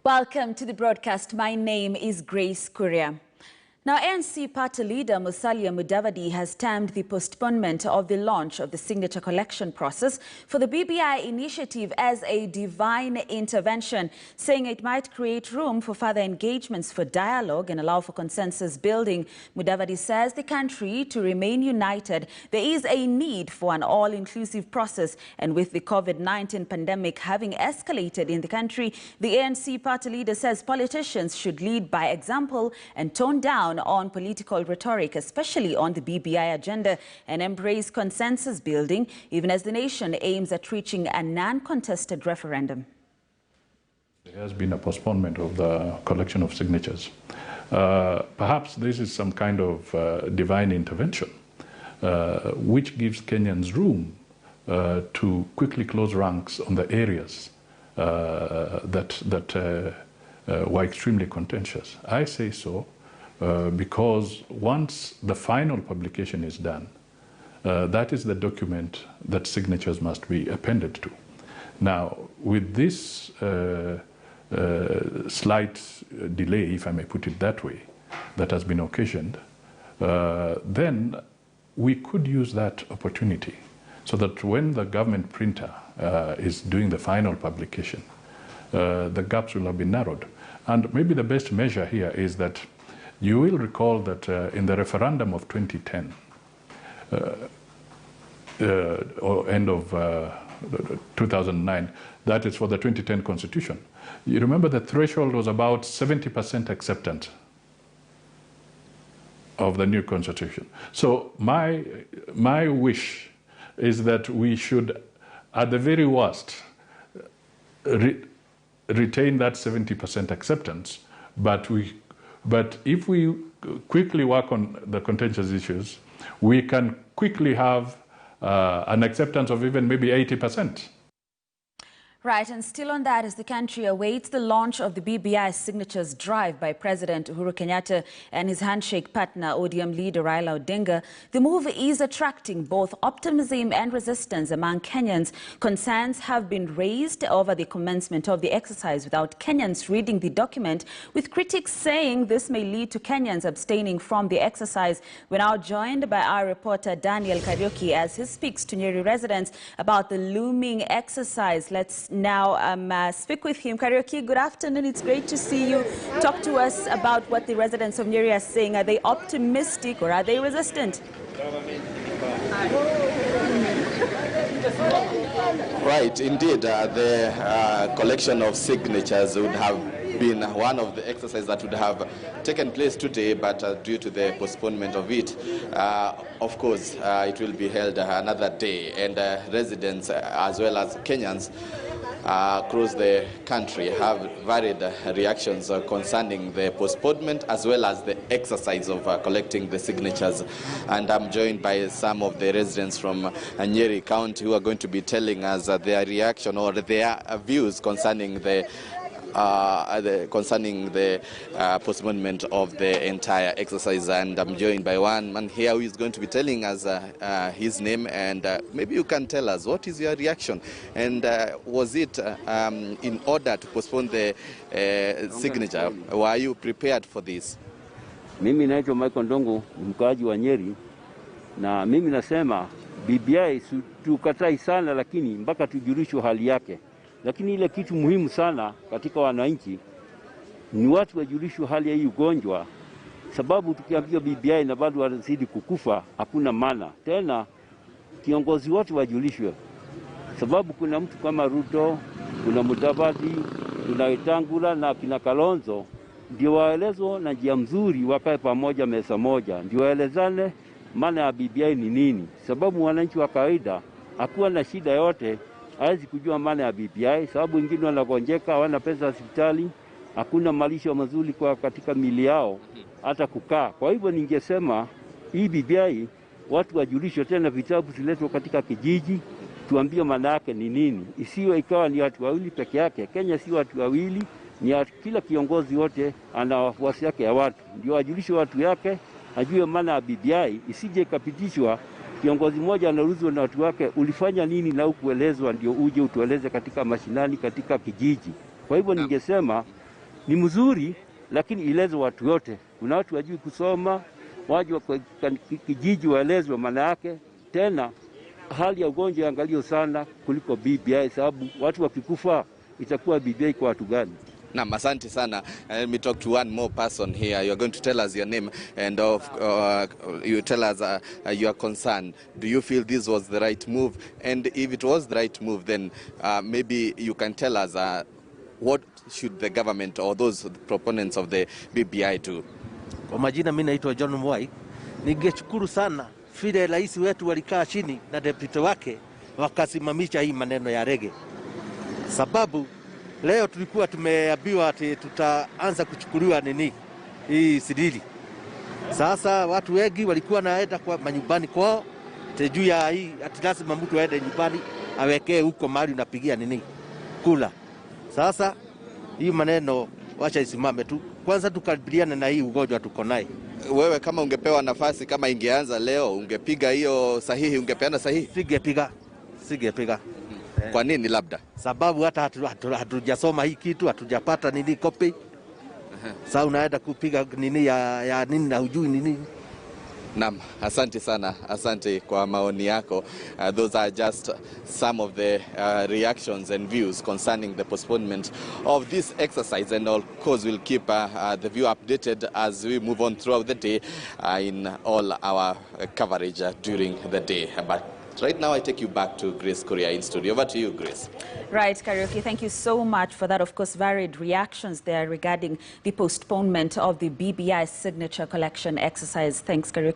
Welcome to the broadcast. My name is Grace Kuria. Now, ANC party leader Musalia Mudavadi has termed the postponement of the launch of the signature collection process for the BBI initiative as a divine intervention, saying it might create room for further engagements for dialogue and allow for consensus building. Mudavadi says the country to remain united, there is a need for an all-inclusive process, and with the COVID-19 pandemic having escalated in the country, the ANC party leader says politicians should lead by example and tone down on political rhetoric, especially on the BBI agenda, and embrace consensus building, even as the nation aims at reaching a non-contested referendum. There has been a postponement of the collection of signatures. Perhaps this is some kind of divine intervention, which gives Kenyans room to quickly close ranks on the areas that were extremely contentious. I say so because once the final publication is done, that is the document that signatures must be appended to. Now, with this slight delay, if I may put it that way, that has been occasioned, then we could use that opportunity so that when the government printer is doing the final publication, the gaps will have been narrowed. And maybe the best measure here is that you will recall that in the referendum of 2010, or end of 2009, that is for the 2010 constitution, you remember the threshold was about 70% acceptance of the new constitution. So my wish is that we should, at the very worst, retain that 70% acceptance, but if we quickly work on the contentious issues, we can quickly have an acceptance of even maybe 80%. Right, and still on that, as the country awaits the launch of the BBI Signature Drive by President Uhuru Kenyatta and his handshake partner, ODM leader Raila Odinga, the move is attracting both optimism and resistance among Kenyans. Concerns have been raised over the commencement of the exercise without Kenyans reading the document, with critics saying this may lead to Kenyans abstaining from the exercise. We're now joined by our reporter Daniel Kariuki as he speaks to Nyeri residents about the looming exercise. Let's now speak with him. Kariuki, good afternoon. It's great to see you. Talk to us about what the residents of Nyeri are saying. Are they optimistic or are they resistant? Right, indeed, the collection of signatures would have been one of the exercises that would have taken place today, but due to the postponement of it, of course, it will be held another day, and residents as well as Kenyans across the country have varied reactions concerning the postponement as well as the exercise of collecting the signatures. And I'm joined by some of the residents from Nyeri County who are going to be telling us their reaction or their views concerning the postponement of the entire exercise. And I'm joined by one man here who is going to be telling us his name, and maybe you can tell us what is your reaction, and was it in order to postpone the signature? Were you prepared for this? Mimi naitwa Michael Ndongo, mkaaji wa Nyeri, na mimi nasema BBI tukatai sana, lakini mpaka tujulishwe hali yake. Lakini ile kitu muhimu sana katika wananchi ni watu wajulishwe hali ya hii ugonjwa, sababu tukiambia BBI na bado wanazidi kukufa hakuna maana. Tena kiongozi wote wajulishwe, sababu kuna mtu kama Ruto, kuna Mudavadi, kuna Wetangula na kina Kalonzo, ndio waelezo na njia mzuri wakae pamoja meza moja, ndio waelezane maana ya BBI ni nini, sababu wananchi wa kawaida hakuwa na shida yote hawezi kujua maana ya BBI, sababu wengine wanagonjeka, hawana pesa hospitali, hakuna malisho mazuri kwa katika mili yao hata kukaa. Kwa hivyo ningesema hii BBI watu wajulishwe, tena vitabu ziletwe katika kijiji, tuambie maana yake ni nini. Isiwe ikawa ni watu wawili peke yake. Kenya si watu wawili, ni kila kiongozi wote ana wafuasi yake ya watu. Ndio wajulishwe watu yake, ajue maana ya BBI, isije ikapitishwa kiongozi mmoja anaulizwa na watu wake ulifanya nini na ukuelezwa ndio uje utueleze katika mashinani katika kijiji. Kwa hivyo ningesema ni mzuri, lakini ilezwe watu wote. Kuna watu wajui kusoma, waje wa kijiji waelezwe maana yake. Tena hali ya ugonjwa iangaliwe sana kuliko BBI, sababu watu wakikufa itakuwa BBI kwa watu gani? Naam, asante sana. Let me talk to one more person here. You are going to tell us your name and you tell us your concern. Do you feel this was the right move? And if it was the right move, then maybe you can tell us what should the government or those proponents of the BBI do? Kwa majina mimi naitwa John Mwai. Ningeshukuru sana vile rais wetu walikaa chini na deputy wake wakasimamisha hii maneno ya rege. Sababu leo tulikuwa tumeambiwa ati tutaanza kuchukuliwa hii sidili. Sasa watu wengi walikuwa naenda kwa manyumbani kwao, juu ya hii ati lazima mtu aende nyumbani awekee huko mahali unapigia kula. Sasa hii maneno wacha isimame tu. Kwanza tukabiliane na hii ugonjwa tuko naye. Wewe kama ungepewa nafasi, kama ingeanza leo, ungepiga hiyo sahihi, ungepeana sahihi? Sigepiga. Kwa nini labda? Sababu hata hatujasoma hii kitu, hatujapata copy. Sasa unaenda kupiga ya na hujui nini. Naam, asante sana. Asante kwa maoni yako. Those are just some of the reactions and views concerning the postponement of this exercise, and of course we'll keep the view updated as we move on throughout the day in all our coverage during the day. But right now I take you back to Grace Korea in studio. Over to you, Grace. Right, Karaoke, thank you so much for that. Of course, varied reactions there regarding the postponement of the BBI signature collection exercise. Thanks, Karaoke.